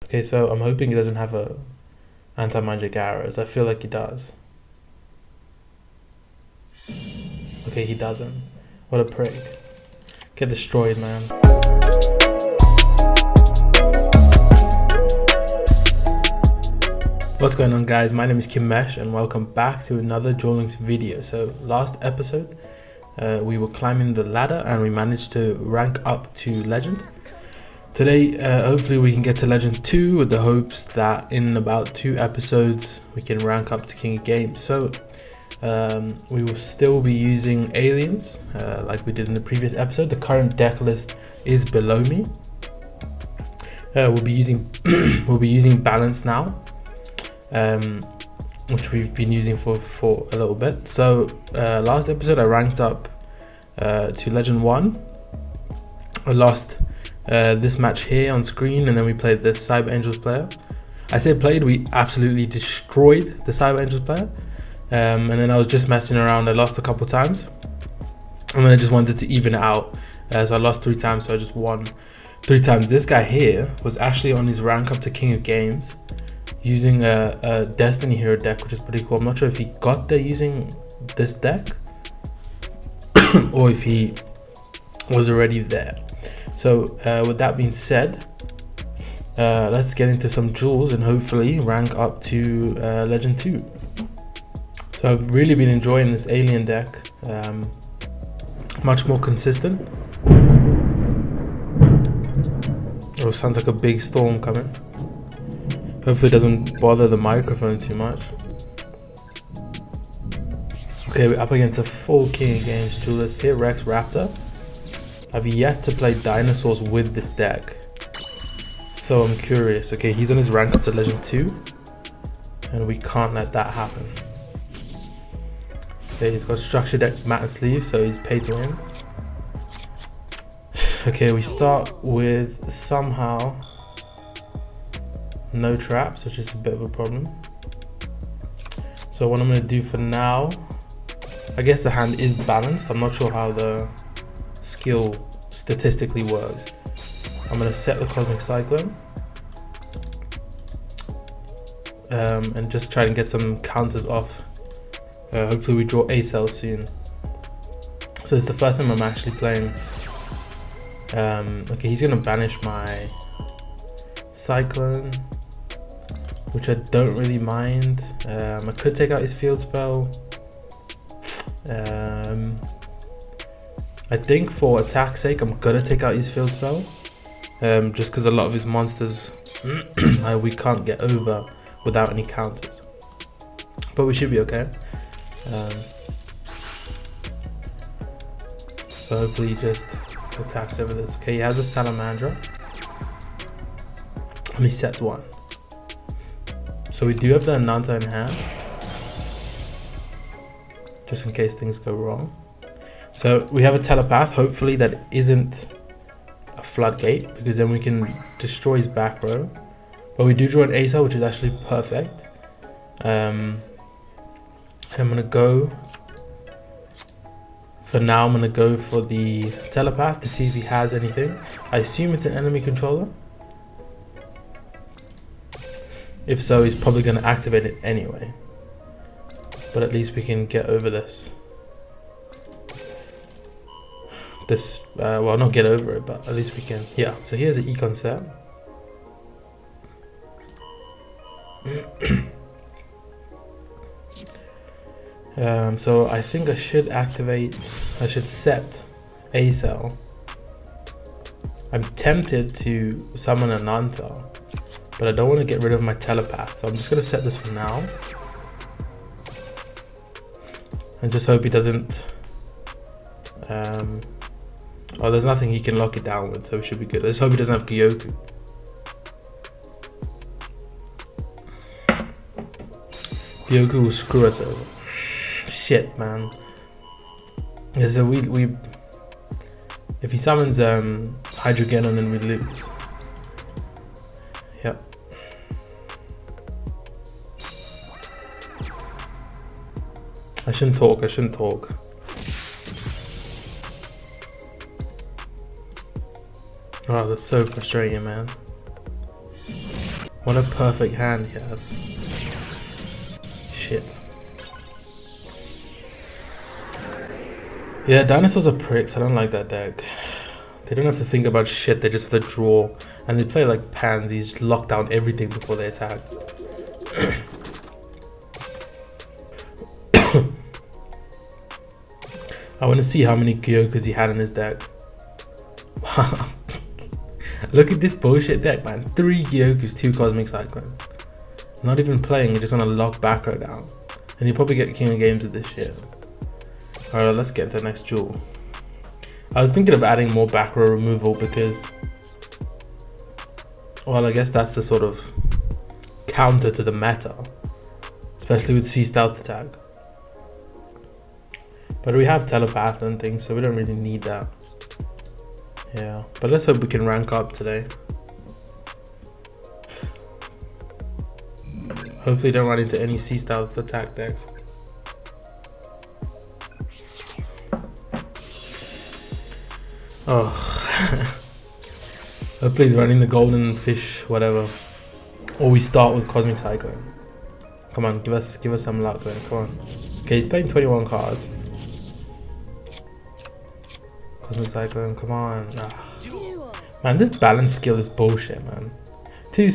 Okay, so I'm hoping he doesn't have a anti-magic arrows. I feel like he does. Okay, he doesn't. What a prick. Get destroyed, man. What's going on, guys? My name is Kimesh and welcome back to another Duel Links video. So last episode we were climbing the ladder and we managed to rank up to Legend. Today hopefully we can get to Legend 2 with the hopes that in about 2 episodes we can rank up to King of Games. So we will still be using aliens like we did in the previous episode. The current deck list is below me. We'll be using balance now, which we've been using for a little bit. So last episode I ranked up to Legend 1. I lost this match here on screen, and then we played the Cyber Angels player. I say played, we absolutely destroyed the Cyber Angels player. And then I was just messing around. I lost a couple times and then I just wanted to even it out, so I lost 3 times, so I just won 3 times. This guy here was actually on his rank up to King of Games using a Destiny Hero deck, which is pretty cool. I'm not sure if he got there using this deck or if he was already there. So with that being said, let's get into some duels and hopefully rank up to Legend 2. So I've really been enjoying this alien deck, much more consistent. Oh, sounds like a big storm coming. Hopefully it doesn't bother the microphone too much. Okay, we're up against a full King of Games duelist here, Rex Raptor. I've yet to play dinosaurs with this deck, so I'm curious. Okay, he's on his rank up to Legend 2, and we can't let that happen. Okay, he's got structure deck, mat and sleeve, so he's paid to win. Okay, we start with somehow no traps, which is a bit of a problem. So what I'm going to do for now, I guess the hand is balanced. I'm not sure how the skill statistically works. I'm going to set the Cosmic Cyclone and just try and get some counters off. Hopefully we draw A-Cell soon. So it's the first time I'm actually playing. Okay, he's gonna banish my Cyclone, which I don't really mind. I could take out his field spell. I think for attack's sake I'm gonna take out his field spell, just because a lot of his monsters we can't get over without any counters, but we should be okay. So hopefully he just attacks over this. Okay, he has a Salamandra and he sets 1. So we do have the Ananta in hand, just in case things go wrong. So we have a Telepath. Hopefully that isn't a Floodgate, because then we can destroy his back row. But we do draw an A-Cell, which is actually perfect. I'm gonna go for now. I'm gonna go for the Telepath to see if he has anything. I assume it's an enemy controller. If so, he's probably gonna activate it anyway. But at least we can get over this. Well, not get over it, but at least we can. Yeah. So here's an Econ set. So I think I should set A-Cell. I'm tempted to summon Ananta, but I don't want to get rid of my Telepath, so I'm just going to set this for now. And just hope he doesn't... oh, there's nothing he can lock it down with, so we should be good. Let's hope he doesn't have Gyoku. Gyoku will screw us over. Shit, man. Yeah, so we if he summons Hydrogenon, then we lose. Yep. I shouldn't talk. Oh, that's so frustrating, man. What a perfect hand he has. Shit. Yeah, dinosaurs are pricks. I don't like that deck. They don't have to think about shit, they just have to draw. And they play like pansies, lock down everything before they attack. I want to see how many Gyokus he had in his deck. Wow. Look at this bullshit deck, man. 3 Gyokus, 2 Cosmic Cyclone. Not even playing, you're just gonna lock back row down. And you probably get King of Games with this shit. Alright, let's get into the next duel. I was thinking of adding more back row removal because, well, I guess that's the sort of counter to the meta, especially with C Stealth attack. But we have telepath and things, so we don't really need that. Yeah, but let's hope we can rank up today. Hopefully don't run into any C Stealth attack decks. Oh. Hopefully he's running the golden fish, whatever. Or we start with Cosmic Cyclone. Come on, give us some luck there, come on. Okay, he's playing 21 cards. Cosmic Cyclone, come on. Ah. Man, this balance skill is bullshit, man. Two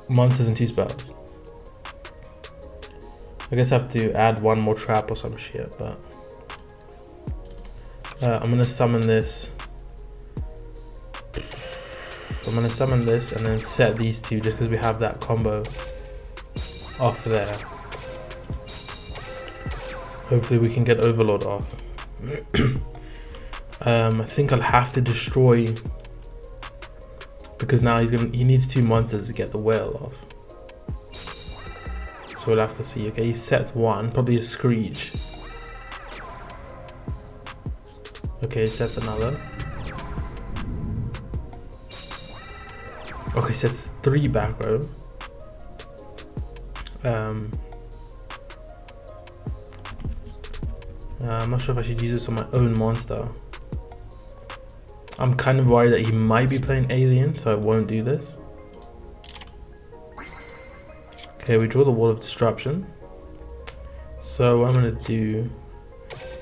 monsters and 2 spells. I guess I have to add 1 more trap or some shit, but I'm gonna summon this. I'm gonna summon this and then set these 2 just because we have that combo off there. Hopefully we can get Overlord off. I think I'll have to destroy because now he needs 2 monsters to get the whale off. So we'll have to see. Okay, he sets 1, probably a Screech. Okay, he sets another. Okay, sets 3 back row. I'm not sure if I should use this on my own monster. I'm kind of worried that he might be playing Alien, so I won't do this. Okay, we draw the Wall of Disruption. So what I'm going to do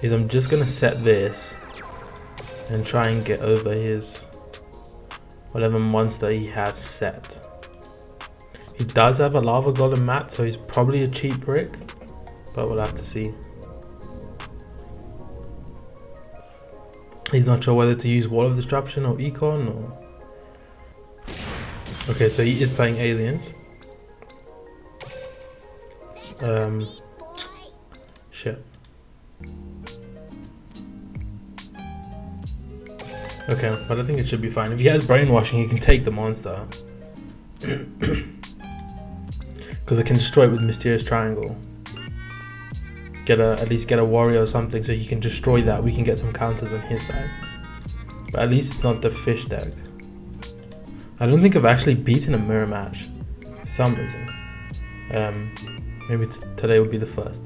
is I'm just going to set this and try and get over his whatever monster he has set. He does have a Lava Golem mat, so he's probably a cheap brick, but we'll have to see. He's not sure whether to use Wall of Disruption or Econ or... Okay, so he is playing Aliens. Shit. Okay, but I think it should be fine. If he has Brainwashing, he can take the monster. Because I can destroy it with Mysterious Triangle. At least get a warrior or something so he can destroy that. We can get some counters on his side. But at least it's not the fish deck. I don't think I've actually beaten a mirror match for some reason. Maybe today will be the first.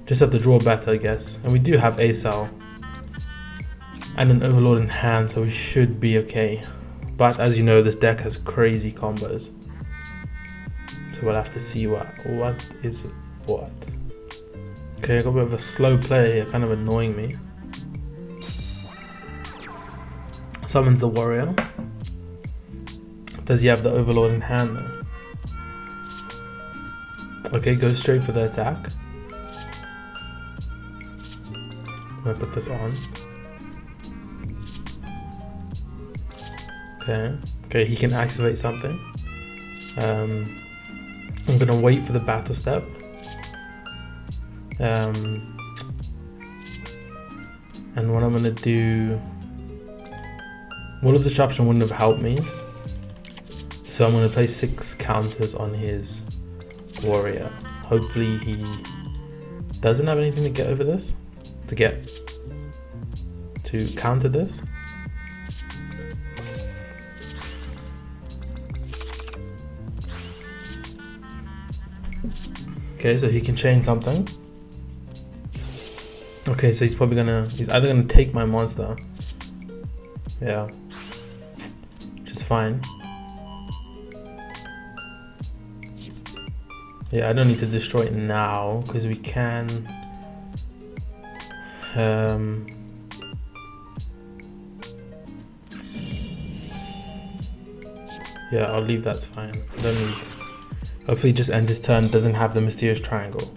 Just have to draw better, I guess. And we do have Acel and an Overlord in hand, so we should be okay. But as you know, this deck has crazy combos. So we'll have to see what is what. Okay, I got a bit of a slow play here, kind of annoying me. Summons the warrior. Does he have the Overlord in hand though? Okay, goes straight for the attack. I'm gonna put this on. Okay, he can activate something. I'm gonna wait for the battle step. And what I'm gonna do, Wall of Disruption wouldn't have helped me, so I'm gonna play 6 counters on his warrior. Hopefully he doesn't have anything to get over this, to counter this. Okay, so he can chain something. Okay, so he's either gonna take my monster. Yeah. Which is fine. Yeah, I don't need to destroy it now because we can. Yeah, I'll leave. That's fine. I don't need. Hopefully, just ends his turn. Doesn't have the mysterious triangle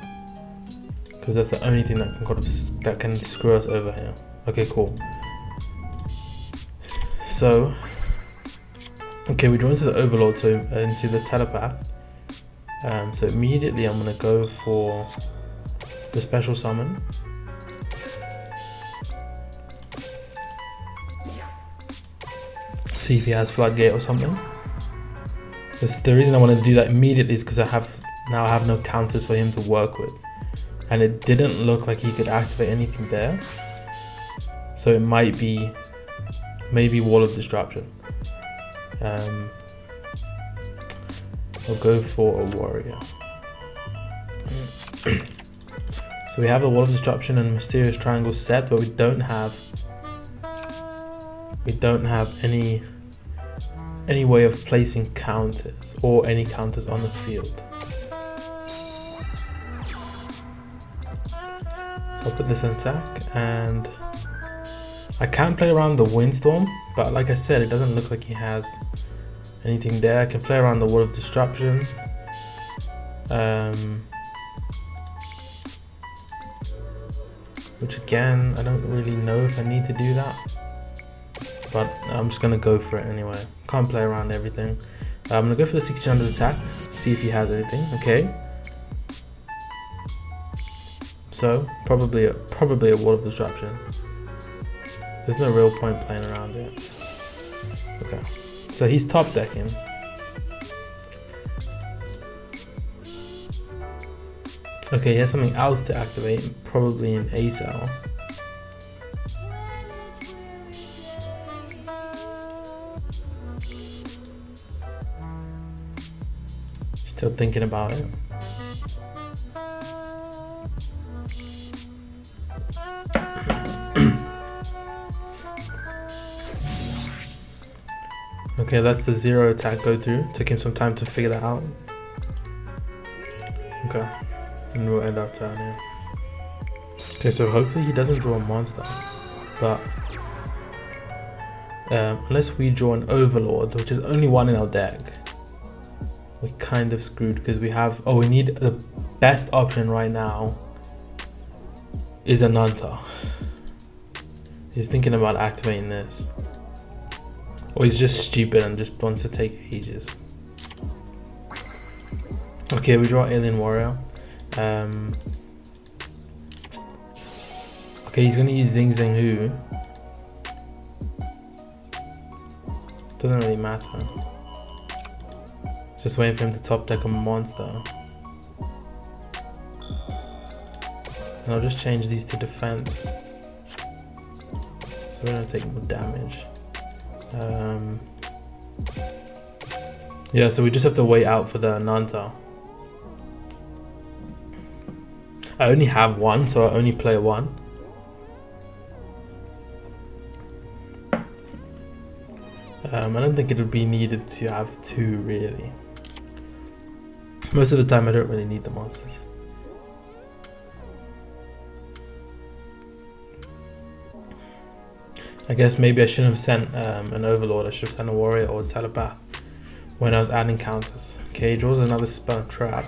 because that's the only thing that can screw us over here. Okay, cool. So, okay, we draw into the Overlord, so into the Telepath. So immediately I'm gonna go for the special summon. See if he has Floodgate or something. The reason I want to do that immediately is because I have no counters for him to work with, and it didn't look like he could activate anything there. So it might be maybe Wall of Disruption. I'll go for a warrior. So we have a Wall of Disruption and Mysterious Triangle set, but we don't have any way of placing counters or any counters on the field. So I'll put this in attack, and I can play around the Windstorm, but like I said, it doesn't look like he has anything there. I can play around the Wall of Disruption. Which again, I don't really know if I need to do that, but I'm just gonna go for it anyway. Can't play around everything. I'm gonna go for the 1600 attack, see if he has anything. Okay. So probably a Wall of Disruption. There's no real point playing around it. Okay. So he's top decking. Okay, he has something else to activate, probably an A-Cell. Still thinking about it. Okay, that's the 0 attack go through. Took him some time to figure that out. Okay, and we'll end our turn here. Okay, so hopefully he doesn't draw a monster, but unless we draw an Overlord, which is only one in our deck, we're kind of screwed because we have. Oh, we need the best option right now is a Nanta. He's thinking about activating this. Or he's just stupid and just wants to take ages. Okay, we draw Alien Warrior. Okay, he's gonna use Zing Zing Hu. Doesn't really matter. Just waiting for him to top deck a monster. And I'll just change these to defense, so we don't take more damage. Yeah, so we just have to wait out for the Nanta. I only have one, so I only play one. I don't think it would be needed to have two, really. Most of the time I don't really need the monsters. I guess maybe I shouldn't have sent an Overlord. I should have sent a Warrior or a Telepath when I was adding counters. Okay, he draws another Spell Trap.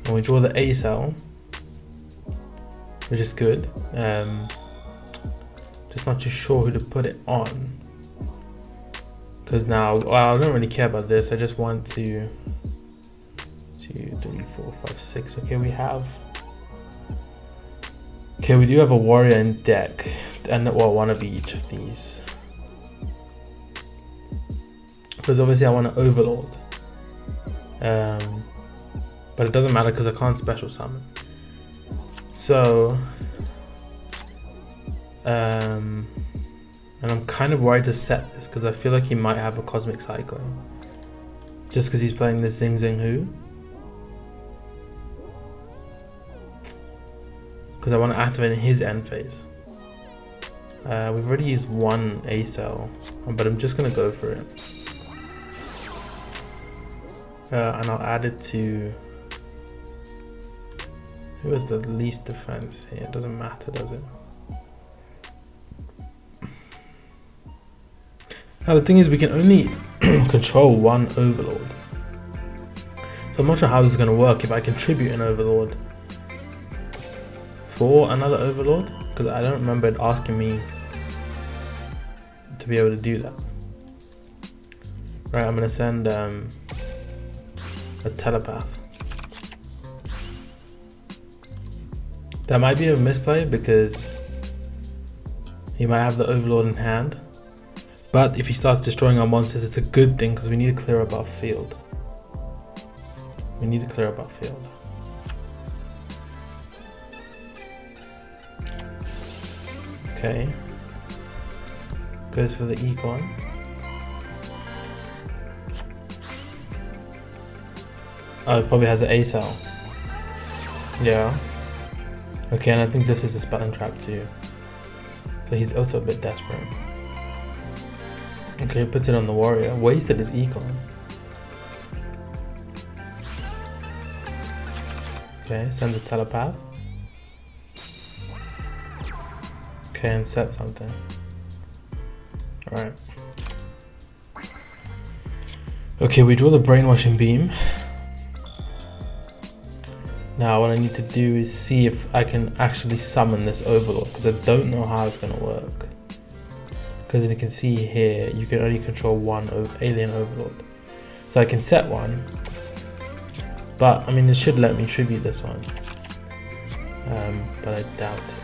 And we draw the A-Cell, which is good. Just not too sure who to put it on. Because now, well, I don't really care about this. I just want to 2, 3, 4, 5, 6. Okay, we have. Okay, we do have a Warrior in deck, and well, one of each of these. Because obviously I want to Overlord. But it doesn't matter because I can't special summon. So, and I'm kind of worried to set this because I feel like he might have a Cosmic Cyclone. Just because he's playing this Zing Zing Hu. Because I want to activate in his end phase. We've already used one A-Cell, but I'm just going to go for it. And I'll add it to Who has the least defense here? It doesn't matter, does it? Now the thing is, we can only control one overlord. So I'm not sure how this is going to work if I contribute an overlord for another overlord, because I don't remember it asking me to be able to do that. Right, I'm going to send a telepath. That might be a misplay because he might have the overlord in hand. But if he starts destroying our monsters, it's a good thing because we need to clear up our field. We need to clear up our field. Okay. Goes for the econ. Oh, it probably has an A cell. Yeah. Okay, and I think this is a spell and trap too. So he's also a bit desperate. Okay, puts it on the warrior. Wasted his econ. Okay, sends a telepath. Okay, and set something. Alright. Okay, we draw the brainwashing beam. Now what I need to do is see if I can actually summon this overlord, because I don't know how it's going to work. Because you can see here, you can only control one alien overlord. So I can set one, but I mean it should let me tribute this one, but I doubt it.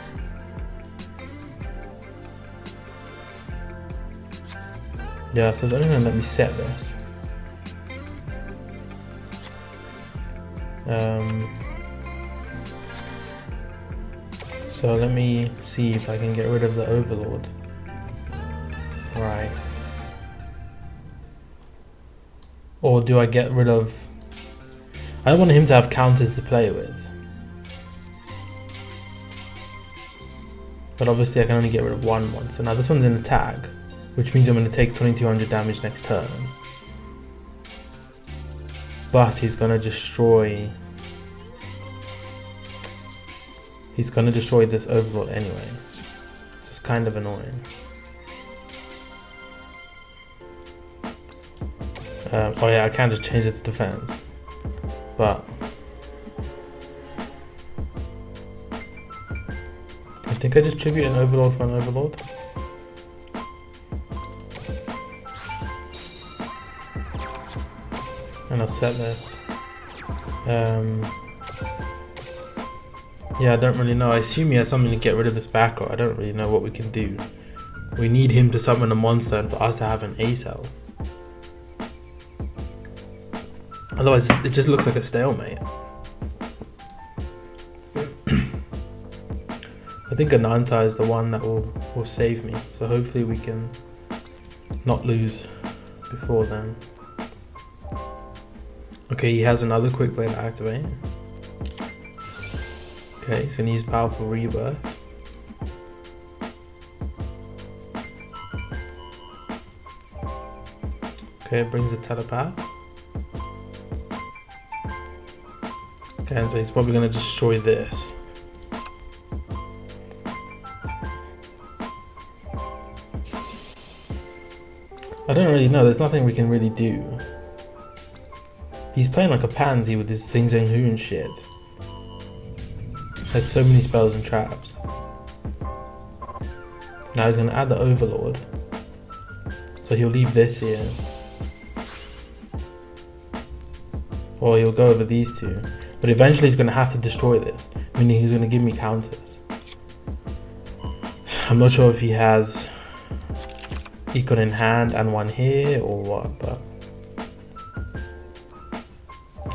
Yeah, so it's only going to let me set this. So let me see if I can get rid of the overlord. Right. Or do I get rid of... I don't want him to have counters to play with. But obviously I can only get rid of one monster. Now this one's in attack, which means I'm going to take 2200 damage next turn. But he's going to destroy... He's going to destroy this overlord anyway. So it's kind of annoying. Oh yeah, I can just change its defense. But... I think I just tribute an overlord for an overlord. And I'll set this. Yeah, I don't really know. I assume he has something to get rid of this back row. I don't really know what we can do. We need him to summon a monster and for us to have an A cell. Otherwise, it just looks like a stalemate. I think Ananta is the one that will save me. So hopefully we can not lose before then. Okay, he has another quick play to activate. Okay, so he needs powerful rebirth. Okay, it brings a telepath. Okay, and so he's probably going to destroy this. I don't really know, there's nothing we can really do. He's playing like a pansy with this Zing Zang Hu and shit. Has so many spells and traps. Now he's going to add the overlord. So he'll leave this here. Or he'll go over these two. But eventually he's going to have to destroy this. Meaning he's going to give me counters. I'm not sure if he has Econ in hand and one here or what, but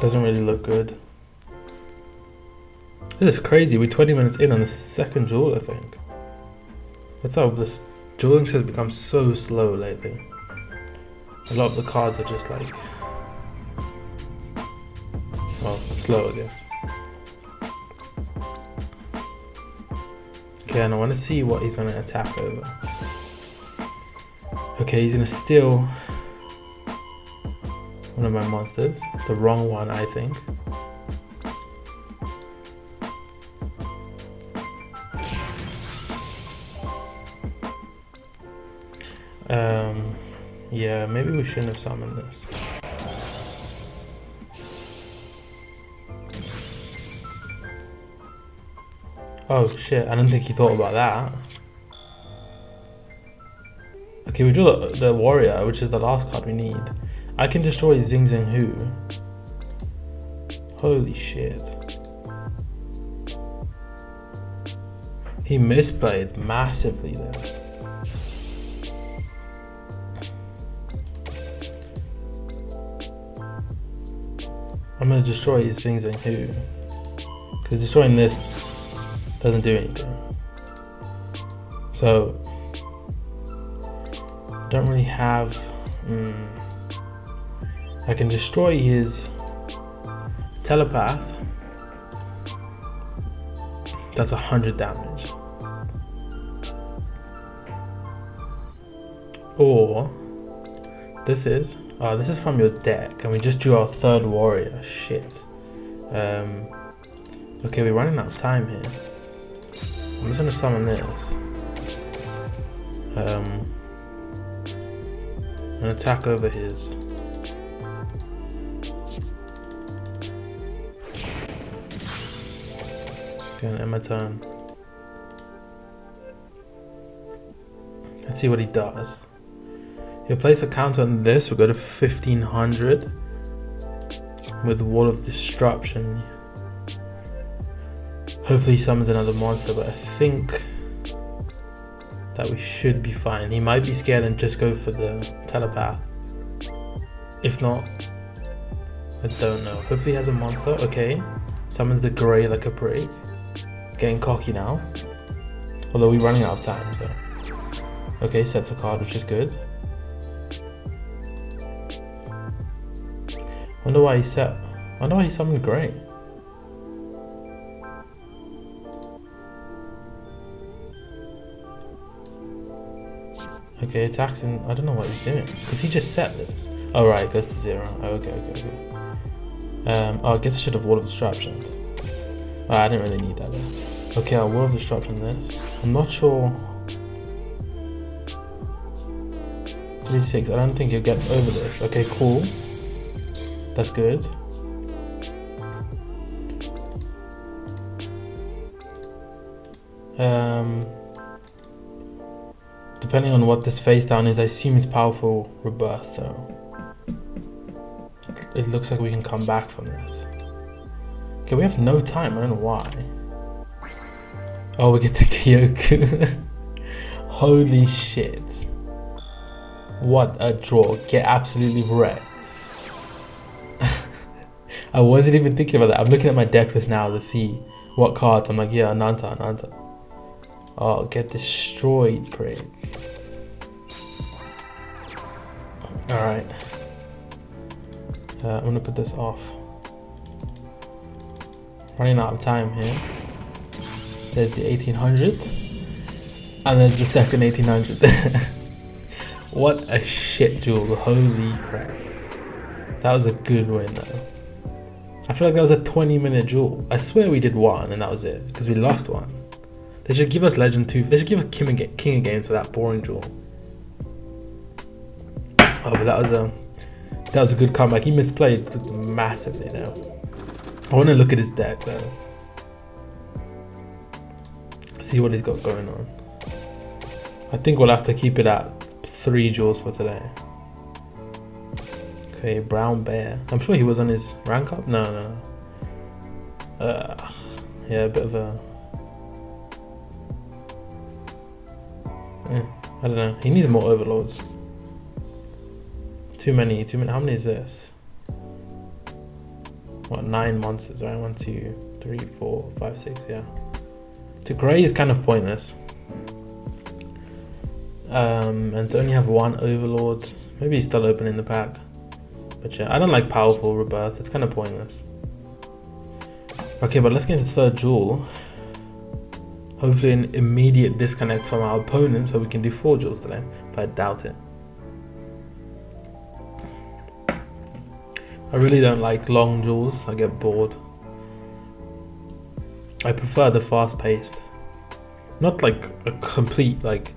doesn't really look good. This is crazy. We're 20 minutes in on the second duel, I think. That's how this dueling has become so slow lately. A lot of the cards are just like, well, slow I guess. Okay, and I want to see what he's going to attack over. Okay, he's going to steal one of my monsters. The wrong one, I think. Yeah, maybe we shouldn't have summoned this. Oh shit, I didn't think he thought about that. Okay, we draw the warrior, which is the last card we need. I can destroy Zing Zing Hu. Holy shit. He misplayed massively there. I'm gonna destroy his Zing Zing Hu. Because destroying this doesn't do anything. So, don't really have... I can destroy his telepath. That's 100 damage. Or, this is from your deck, and we just drew our third warrior. Shit. Okay, we're running out of time here. I'm just gonna summon this. And attack over his. Gonna end my turn. Let's see what he does. He'll place a counter on this. We'll go to 1500 with Wall of Disruption. Hopefully he summons another monster, but I think that we should be fine. He might be scared and just go for the telepath. If not, I don't know. Hopefully he has a monster. Okay, summons the grey like a break. Getting cocky now. Although we're running out of time, so. Okay, sets a card, which is good. Wonder why he summoned grey. Okay, attacks and I don't know what he's doing. Because he just set this. Oh right, it goes to 0. Oh, okay. Oh, I guess I should have Wall of Disruption. Oh, I didn't really need that though. Okay, I'll Wall of Disruption this. I'm not sure. 3-6, I don't think he'll get over this. Okay, cool. That's good. Depending on what this face down is, I assume it's powerful rebirth, so it looks like we can come back from this. Okay, we have no time, I don't know why. Oh, we get the Kyoku. Holy shit. What a draw, get absolutely wrecked. I wasn't even thinking about that. I'm looking at my deck list now to see what cards. I'm like, yeah, Nanta. Oh, get destroyed, prick. Alright. I'm gonna put this off. Running out of time here. There's the 1800. And there's the second 1800. What a shit duel. Holy crap. That was a good win though. I feel like that was a 20-minute duel. I swear we did one and that was it. Because we lost one. They should give us Legend 2. They should give us King of Games for that boring duel. Oh, but that was a good comeback. He misplayed massively now. I want to look at his deck though. See what he's got going on. I think we'll have to keep it at 3 duels for today. Okay, Brown Bear. I'm sure he was on his rank up. No. Yeah, a bit of a. I don't know. He needs more overlords. Too many. How many is this? What, 9 monsters, right? 1, 2, 3, 4, 5, 6. Yeah. To grey is kind of pointless. And to only have 1 overlord. Maybe he's still open in the pack. But yeah, I don't like powerful rebirth. It's kind of pointless. Okay, but let's get into the third duel. Hopefully an immediate disconnect from our opponent so we can do 4 duels today. But I doubt it. I really don't like long duels. I get bored. I prefer the fast paced. Not like a complete like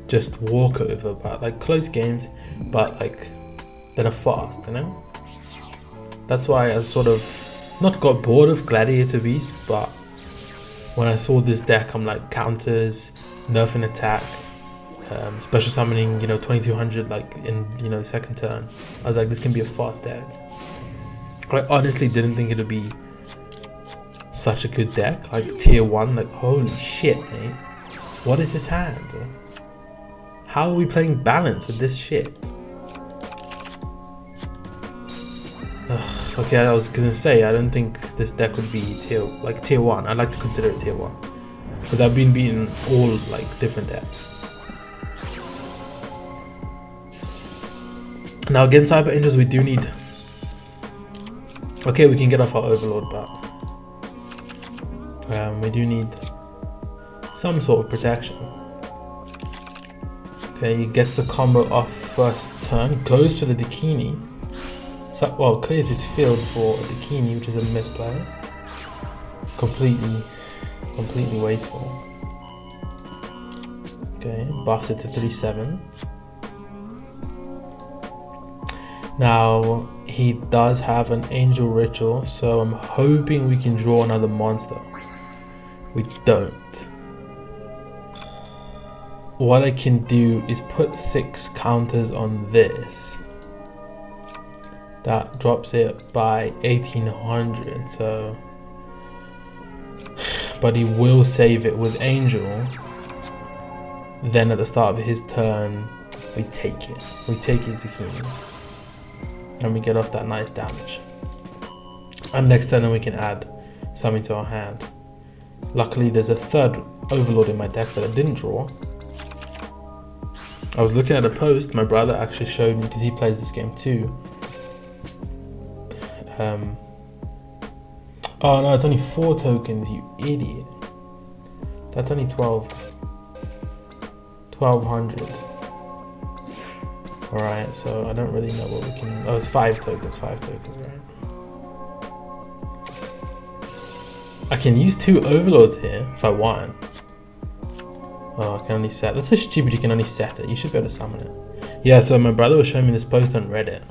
just walk over, but like close games, but like that are fast, you know? That's why I sort of not got bored of Gladiator Beast, but when I saw this deck, I'm like counters, nerfing attack, special summoning, 2200 like in second turn. I was like, this can be a fast deck. I honestly didn't think it would be such a good deck, like tier 1, like holy shit, mate. What is this hand? How are we playing balance with this shit? Ugh, okay, I was gonna say, I don't think this deck would be tier 1. I'd like to consider it tier 1. Because I've been beating all like different decks. Now against Cyber Angels we do need... Okay, we can get off our Overlord, but... we do need some sort of protection. Okay, he gets the combo off first turn, goes for the Dakini. So, well, clears his field for a Dakini, which is a misplay. Completely wasteful. Okay, buffs it to 3/7. Now, he does have an Angel Ritual, so I'm hoping we can draw another monster. We don't. What I can do is put 6 counters on this. That drops it by 1800, so... But he will save it with Angel. Then at the start of his turn, we take it. We take his Dakini. And we get off that nice damage. And next turn then we can add something to our hand. Luckily there's a third Overlord in my deck that I didn't draw. I was looking at a post my brother actually showed me, because he plays this game too. Oh no, it's only 4 tokens, you idiot. That's only 1200. Alright, so I don't really know what we can... Oh, it's 5 tokens, right? I can use 2 Overlords here if I want. Oh, I can only set... That's so stupid, you can only set it. You should be able to summon it. Yeah, so my brother was showing me this post on Reddit.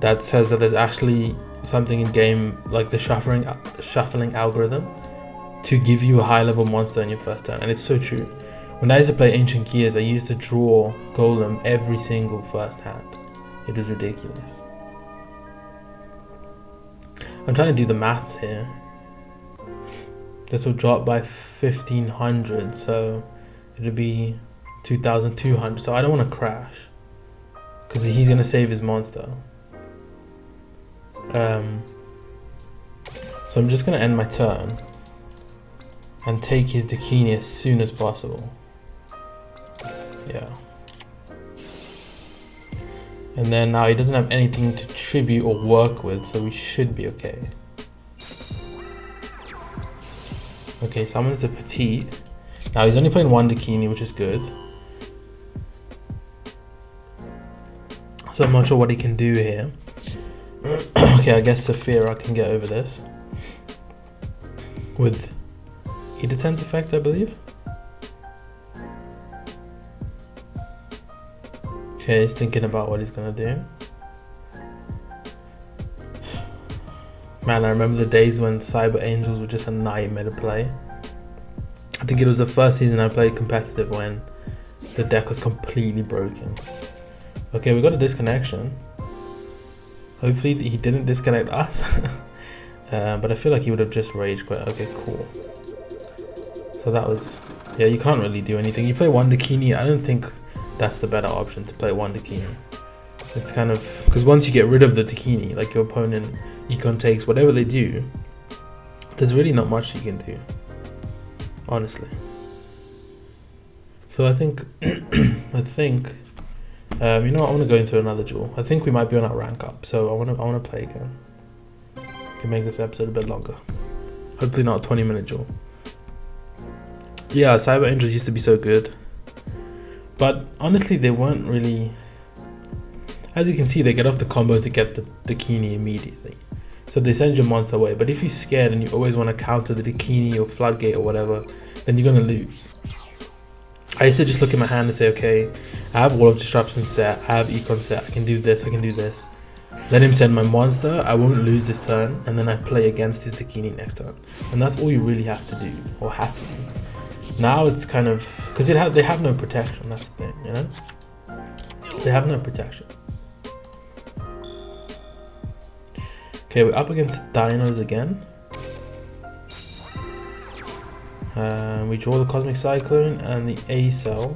That says that there's actually something in game, like the shuffling algorithm, to give you a high level monster in your first turn. And it's so true. When I used to play Ancient Gears, I used to draw Golem every single first hand. It was ridiculous. I'm trying to do the maths here. This will drop by 1500, so it'll be 2200. So I don't want to crash, because he's going to save his monster. So I'm just going to end my turn and take his Dakini as soon as possible. Yeah. And then now he doesn't have anything to tribute or work with, so we should be okay. Okay, summons the Petite. Now he's only playing 1 Dakini, which is good. So I'm not sure what he can do here. Okay, I guess Saphira can get over this. With Edaten's effect, I believe. Okay, he's thinking about what he's gonna do. Man, I remember the days when Cyber Angels were just a nightmare to play. I think it was the first season I played competitive when the deck was completely broken. Okay, we got a disconnection. Hopefully he didn't disconnect us. But I feel like he would have just rage quit. Okay, cool. So that was... Yeah, you can't really do anything. You play 1 Dakini. I don't think that's the better option, to play 1 Dakini. It's kind of... Because once you get rid of the Dakini, like your opponent econ takes, whatever they do, there's really not much you can do. Honestly. So I think... I think... you know what, I want to go into another duel. I think we might be on our rank up, so I want to play again. Can make this episode a bit longer. Hopefully not a 20-minute duel. Yeah, Cyber Angels used to be so good, but honestly they weren't really... As you can see, they get off the combo to get the Dakini immediately, so they send your monster away. But if you're scared and you always want to counter the Dakini or Floodgate or whatever, then you're gonna lose. I used to just look at my hand and say, okay, I have Wall of Disruption set, I have Econ set, I can do this, I can do this. Let him send my monster, I won't lose this turn, and then I play against his Dakini next turn. And that's all you really have to do, or have to do. Now it's kind of, because they have no protection, that's the thing, you know? They have no protection. Okay, we're up against Dinos again. We draw the Cosmic Cyclone and the A cell.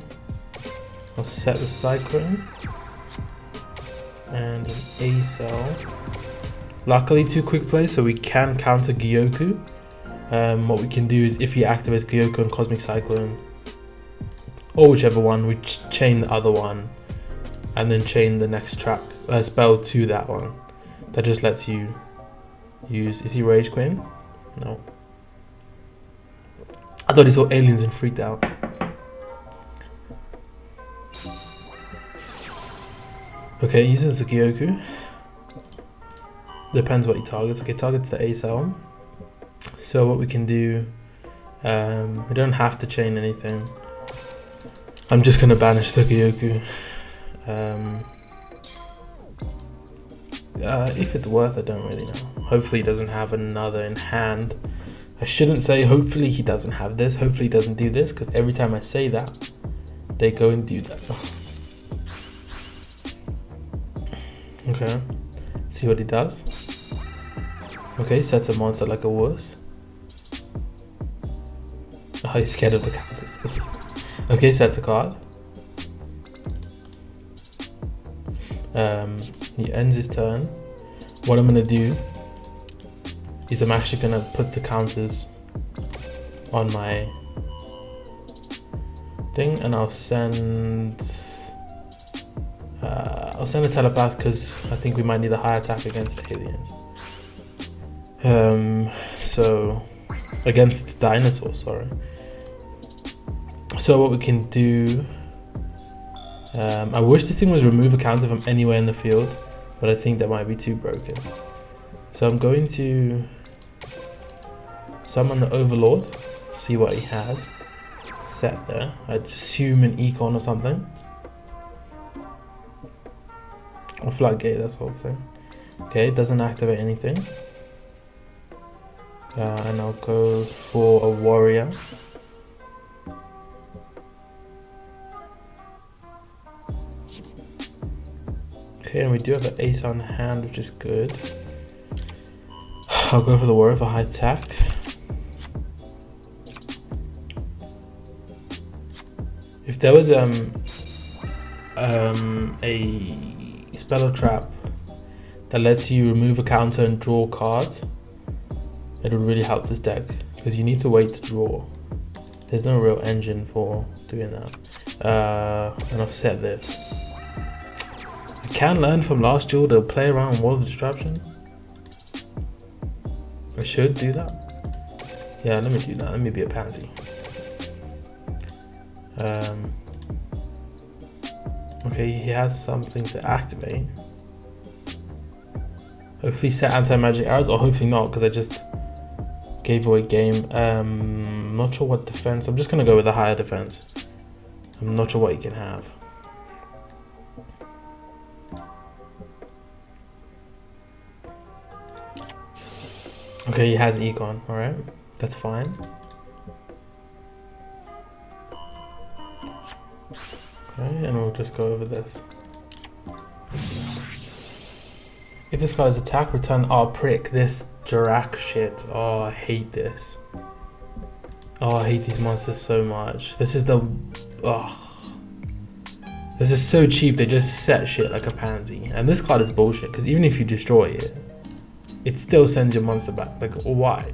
I'll set the Cyclone and an A cell. Luckily 2 quick plays, so we can counter Gyoku. What we can do is if he activates Gyoku and Cosmic Cyclone, or whichever one, we chain the other one and then chain the next trap spell to that one. That just lets you use. Is he Rage Queen? No. I thought he saw aliens and freaked out. Okay, he uses the Gyoku. Depends what he targets. Okay, targets the A cell. So what we can do, we don't have to chain anything. I'm just gonna banish the Gyoku. If it's worth, I don't really know. Hopefully he doesn't have another in hand. I shouldn't say hopefully he doesn't have this, hopefully he doesn't do this, because every time I say that, they go and do that. Okay, see what he does. Okay, sets a monster like a wuss. Oh, he's scared of the counters. Okay, sets a card. He ends his turn. What I'm gonna do is I'm actually gonna put the counters on my thing, and I'll send a telepath because I think we might need a high attack against the aliens. So against dinosaurs, sorry. So what we can do, I wish this thing was remove a counter from anywhere in the field, but I think that might be too broken. So I'm going to summon the Overlord, see what he has set there. I'd assume an Econ or something. Or Floodgate, that sort of thing. Okay, it doesn't activate anything. And I'll go for a Warrior. Okay, and we do have an ace on hand, which is good. I'll go for the Warrior for high attack. If there was a spell trap that lets you remove a counter and draw cards, it would really help this deck, because you need to wait to draw. There's no real engine for doing that. And I've set this. I can learn from last duel to play around Wall of Disruption. I should do that. Yeah, let me do that. Let me be a pansy. Okay, he has something to activate. Hopefully set anti-magic arrows, or hopefully not, because I just gave away game. Not sure what defense. I'm just gonna go with the higher defense. I'm not sure what he can have. Okay, he has Econ. All right, that's fine. Okay, and we'll just go over this. If this card is attack, return. Oh, prick. This Jirak shit. Oh, I hate this. Oh, I hate these monsters so much. This is the... Oh. This is so cheap. They just set shit like a pansy. And this card is bullshit, because even if you destroy it, it still sends your monster back. Like, why?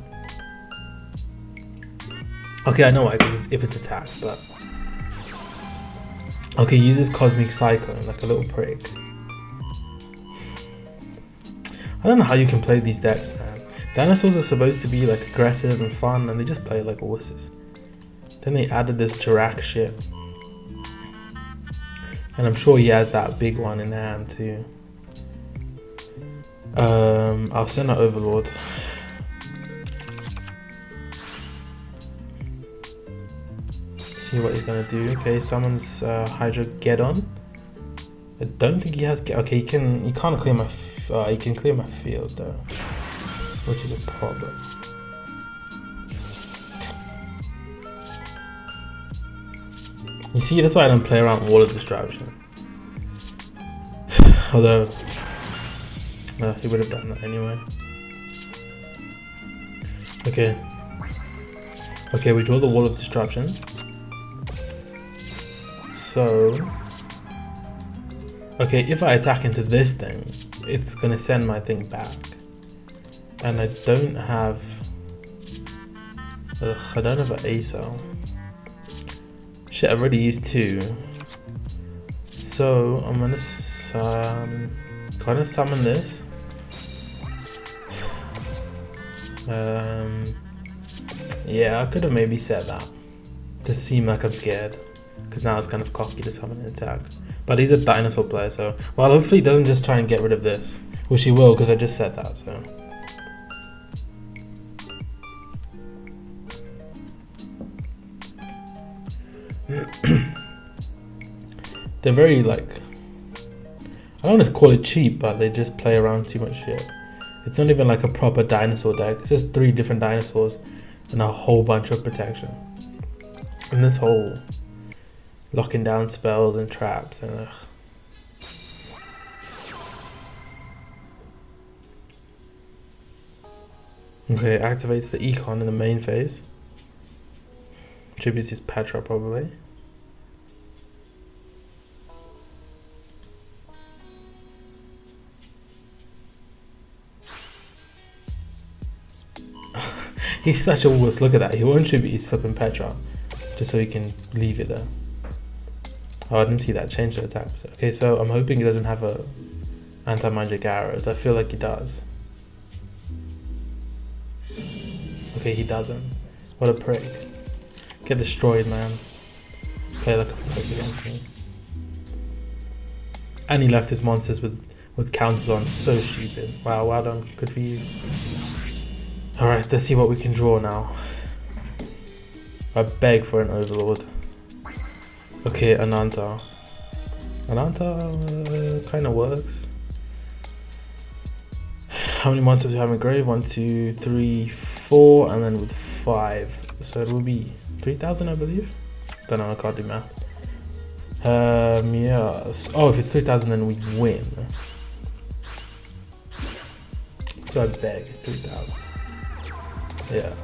Okay, I know why, because if it's attack, but... Okay, uses Cosmic Cyclone, like a little prick. I don't know how you can play these decks, man. Dinosaurs are supposed to be like aggressive and fun, and they just play like wusses. Then they added this Jirak shit. And I'm sure he has that big one in hand too. I'll send out Overlord. See see what he's gonna do. Okay, summons Hydro Geddon. I don't think he has. Okay, he can't clear my. He can clear my field though, which is a problem. You see, that's why I don't play around Wall of Destruction. Although, he would have done that anyway. Okay. Okay, we draw the Wall of Destruction. So, okay, if I attack into this thing, it's gonna send my thing back. And I don't have an ASO. Shit, I've already used 2. So I'm gonna summon this. Yeah, I could have maybe said that to seem like I'm scared, because now it's kind of cocky to summon an attack. But he's a dinosaur player, so well, hopefully he doesn't just try and get rid of this, which he will, because I just said that. So they're very like, I don't want to call it cheap, but they just play around too much shit. It's not even like a proper dinosaur deck. It's just 3 different dinosaurs and a whole bunch of protection. And this whole locking down spells and traps and Okay, activates the Econ in the main phase. Tributes his Petra probably. He's such a wuss, look at that. He won't tribute his flipping Petra just so he can leave it there. Oh, I didn't see that. Change the attack. Okay, so I'm hoping he doesn't have a anti-magic arrows. I feel like he does. Okay, he doesn't. What a prick. Get destroyed, man. Play like a prick against me. And he left his monsters with counters on. So stupid. Wow, well done. Good for you. Alright, let's see what we can draw now. I beg for an Overlord. Okay, Ananta. Ananta kind of works. How many monsters do we have in grave? 1, 2, 3, 4, and then with 5. So it will be 3,000, I believe. Don't know, I can't do math. Yes. Oh, if it's 3,000, then we win. So I beg, it's 3,000. Yeah.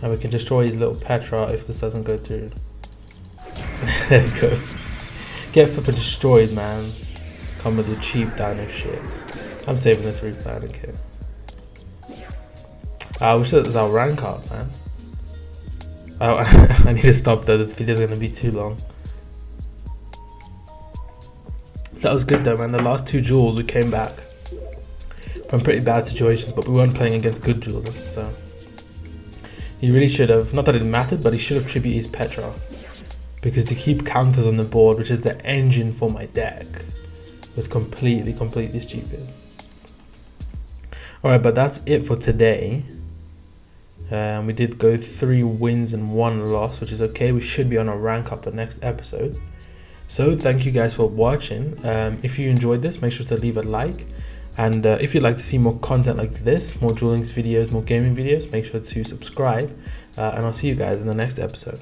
And we can destroy his little Petra if this doesn't go through. There we go. Get flipping destroyed, man. Come with your cheap dino shit. I'm saving this replay, I don't care. I wish that was our rank up, man. I need to stop though, this video's gonna be too long. That was good though, man. The last 2 duels we came back from pretty bad situations, but we weren't playing against good duelists, so. He really should have, not that it mattered, but he should have tributed his Petra. Because to keep counters on the board, which is the engine for my deck, was completely stupid. Alright, but that's it for today. We did go 3 wins and 1 loss, which is okay. We should be on a rank up the next episode. So thank you guys for watching. If you enjoyed this, make sure to leave a like. And if you'd like to see more content like this, more dueling videos, more gaming videos, make sure to subscribe. And I'll see you guys in the next episode.